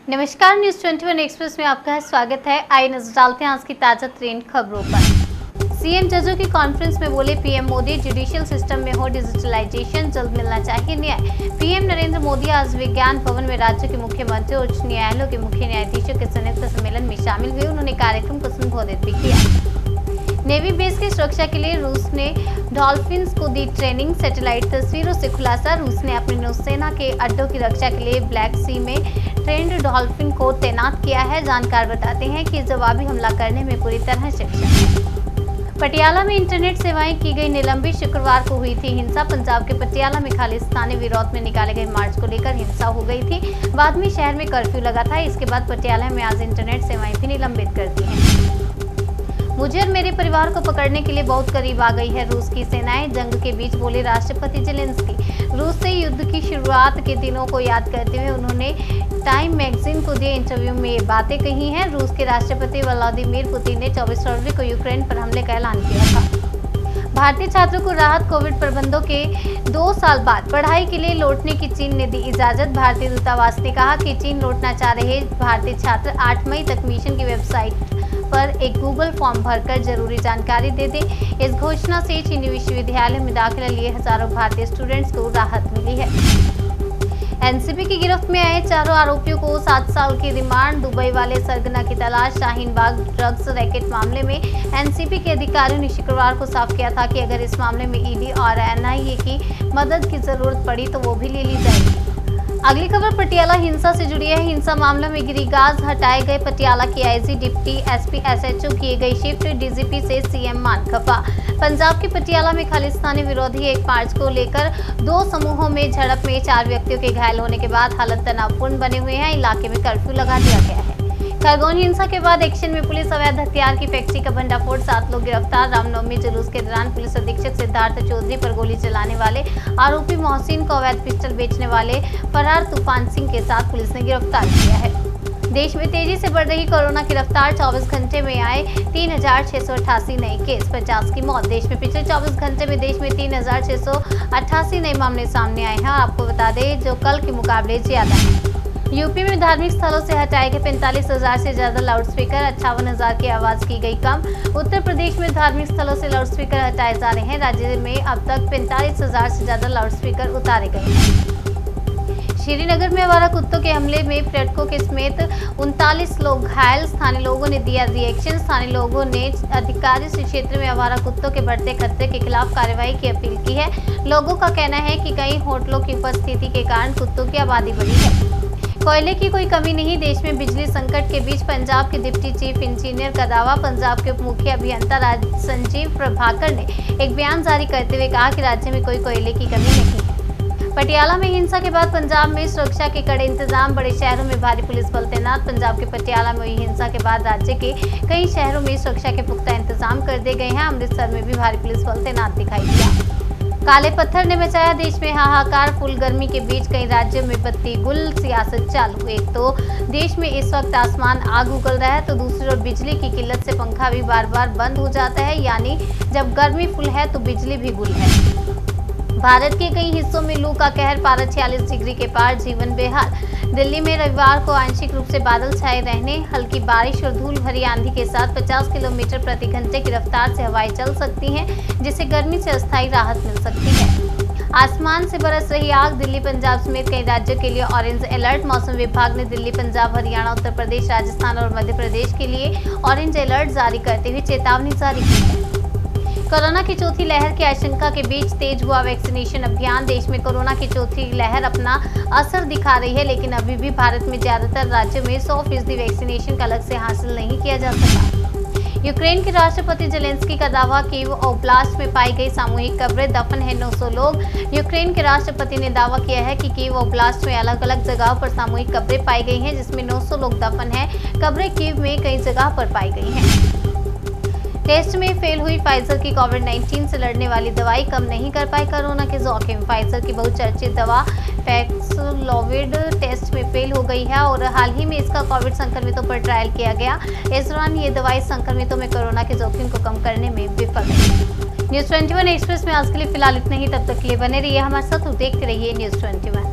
नमस्कार, news 21 express में आपका स्वागत है। आइए नजर डालते हैं आज की ताजा ट्रेंड खबरों पर। सीएम जजों की कॉन्फ्रेंस में बोले पीएम मोदी, जुडिशियल सिस्टम में हो डिजिटलाइजेशन, जल्द मिलना चाहिए न्याय। पीएम नरेंद्र मोदी आज विज्ञान भवन में राज्य के मुख्यमंत्री और उच्च न्यायालयों के मुख्य न्यायाधीशों के संयुक्त सम्मेलन में शामिल हुए। उन्होंने कार्यक्रम को संबोधित भी किया। नेवी बेस की सुरक्षा के लिए रूस ने डॉल्फिन्स को दी ट्रेनिंग। सैटेलाइट तस्वीरों से खुलासा, रूस ने अपनी नौसेना के अड्डों की रक्षा के लिए ब्लैक सी में ट्रेंड डॉल्फिन को तैनात किया है। जानकार बताते हैं कि जवाबी हमला करने में पूरी तरह सक्षम है। पटियाला में इंटरनेट सेवाएं की गई निलंबित। शुक्रवार को हुई थी हिंसा। पंजाब के पटियाला में खालिस्तानी विरोध में निकाले गए मार्च को लेकर हिंसा हो गई थी। बाद में शहर में कर्फ्यू लगा था। इसके बाद पटियाला में आज इंटरनेट सेवाएं भी निलंबित कर दी हैं। मुझे और मेरे परिवार को पकड़ने के लिए बहुत करीब आ गई है रूस की सेनाएं, जंग के बीच बोले राष्ट्रपति जेलेंस्की। रूस से युद्ध की शुरुआत के दिनों को याद करते हुए उन्होंने टाइम मैगजीन को दिए इंटरव्यू में ये बातें कही हैं। रूस के राष्ट्रपति व्लादिमीर पुतिन ने 24 फरवरी को यूक्रेन पर हमले का ऐलान किया था। भारतीय छात्रों को राहत। कोविड प्रबंधों के 2 साल बाद पढ़ाई के लिए लौटने की चीन ने दी इजाजत। भारतीय दूतावास ने कहा कि चीन लौटना चाह रहे भारतीय छात्र 8 मई तक मिशन की वेबसाइट पर एक गूगल फॉर्म भरकर जरूरी जानकारी दे दें। इस घोषणा से चीनी विश्वविद्यालय में दाखिला लिए हजारों भारतीय स्टूडेंट्स को राहत मिली है। एनसीबी की गिरफ्त में आए चारों आरोपियों को 7 साल की रिमांड। दुबई वाले सरगना की तलाश। शाहीन बाग ड्रग्स रैकेट मामले में एनसीबी के अधिकारियों ने शुक्रवार को साफ किया था कि अगर इस मामले में ईडी और एनआईए की मदद की जरूरत पड़ी तो वो भी ले ली जाएगी। अगली खबर पटियाला हिंसा से जुड़ी है। हिंसा मामले में गिरिगाज हटाए गए। पटियाला के आईजी, डिप्टी एसपी, एसएचओ किए गए शिफ्ट। डीजीपी से सीएम मान खफा। पंजाब के पटियाला में खालिस्तानी विरोधी एक मार्च को लेकर 2 समूहों में झड़प में 4 व्यक्तियों के घायल होने के बाद हालत तनावपूर्ण बने हुए हैं। इलाके में कर्फ्यू लगा दिया गया है। खरगोन हिंसा के बाद एक्शन में पुलिस। अवैध हथियार की फैक्ट्री का भंडाफोड़, 7 लोग गिरफ्तार। रामनवमी जुलूस के दौरान पुलिस अधीक्षक सिद्धार्थ चौधरी पर गोली चलाने वाले आरोपी मोहसिन को अवैध पिस्टल बेचने वाले फरार तूफान सिंह के साथ पुलिस ने गिरफ्तार किया है। देश में तेजी से बढ़ रही कोरोना की रफ्तार। 24 घंटे में आए 3688 नए केस, 50 की मौत। देश में पिछले 24 घंटे में देश में 3688 नए मामले सामने आए हैं। आपको बता दें जो कल के मुकाबले ज्यादा है। यूपी में धार्मिक स्थलों से हटाए गए 45,000 से ज्यादा लाउडस्पीकर। 58,000 की आवाज की गई कम। उत्तर प्रदेश में धार्मिक स्थलों से लाउडस्पीकर हटाए जा रहे हैं। राज्य में अब तक 45,000 से ज्यादा लाउडस्पीकर उतारे गए हैं। श्रीनगर में आवारा कुत्तों के हमले में पर्यटकों के समेत 39 लोग घायल। स्थानीय लोगों ने दिया रिएक्शन। स्थानीय लोगों ने अधिकारी से क्षेत्र में आवारा कुत्तों के बढ़ते खतरे के खिलाफ कार्रवाई की अपील की है। लोगों का कहना है कि कई होटलों की उपस्थिति के कारण कुत्तों की आबादी बढ़ी है। कोयले की कोई कमी नहीं। देश में बिजली संकट के बीच पंजाब के डिप्टी चीफ इंजीनियर का दावा। पंजाब के उप मुख्य अभियंता संजीव प्रभाकर ने एक बयान जारी करते हुए कहा कि राज्य में कोई कोयले की कमी नहीं है। पटियाला में हिंसा के बाद पंजाब में सुरक्षा के कड़े इंतजाम। बड़े शहरों में भारी पुलिस बल तैनात। पंजाब के पटियाला में हुई हिंसा के बाद राज्य के कई शहरों में सुरक्षा के पुख्ता इंतजाम कर दिए गए हैं। अमृतसर में भी भारी पुलिस बल तैनात दिखाई दिया। काले पत्थर ने बचाया देश में हाहाकार। फुल गर्मी के बीच कई राज्यों में बत्ती गुल। सियासत चालू। एक तो देश में इस वक्त आसमान आग उगल रहा है तो दूसरी ओर बिजली की किल्लत से पंखा भी बार बार बंद हो जाता है। यानी जब गर्मी फुल है तो बिजली भी गुल है। भारत के कई हिस्सों में लू का कहर। पारा 46 डिग्री के पार। जीवन बेहाल। दिल्ली में रविवार को आंशिक रूप से बादल छाए रहने, हल्की बारिश और धूल भरी आंधी के साथ 50 किलोमीटर प्रति घंटे की रफ्तार से हवाएं चल सकती हैं, जिससे गर्मी से अस्थायी राहत मिल सकती है। आसमान से बरस रही आग। दिल्ली, पंजाब समेत कई राज्यों के लिए ऑरेंज अलर्ट। मौसम विभाग ने दिल्ली, पंजाब, हरियाणा, उत्तर प्रदेश, राजस्थान और मध्य प्रदेश के लिए ऑरेंज अलर्ट जारी करते हुए चेतावनी जारी की है। कोरोना की चौथी लहर की आशंका के बीच तेज हुआ वैक्सीनेशन अभियान। देश में कोरोना की चौथी लहर अपना असर दिखा रही है, लेकिन अभी भी भारत में ज्यादातर राज्यों में 100% वैक्सीनेशन का लक्ष्य हासिल नहीं किया जा सका। यूक्रेन के राष्ट्रपति जेलेंस्की का दावा। कीव ओब्लास्ट में पाई गई सामूहिक कब्रें। दफन है 900 लोग। यूक्रेन के राष्ट्रपति ने दावा किया है कि कीव ओब्लास्ट में अलग अलग जगहों पर सामूहिक कब्रें पाई गई हैं, जिसमें 900 लोग दफन हैं। कब्रें कीव में कई जगह पर पाई गई हैं। टेस्ट में फेल हुई फाइजर की कोविड-19 से लड़ने वाली दवाई कम नहीं कर पाई कोरोना के जोखिम। फाइजर की बहुचर्चित दवा पैक्सलोविड टेस्ट में फेल हो गई है और हाल ही में इसका कोविड संक्रमितों पर ट्रायल किया गया। इस दौरान ये दवाई संक्रमितों में कोरोना के जोखिम को कम करने में विफल रही। न्यूज 21 एक्सप्रेस में आज के लिए फिलहाल इतना ही। तब तक के लिए बने रहिए हमारे साथ और देखते रहिए न्यूज 21।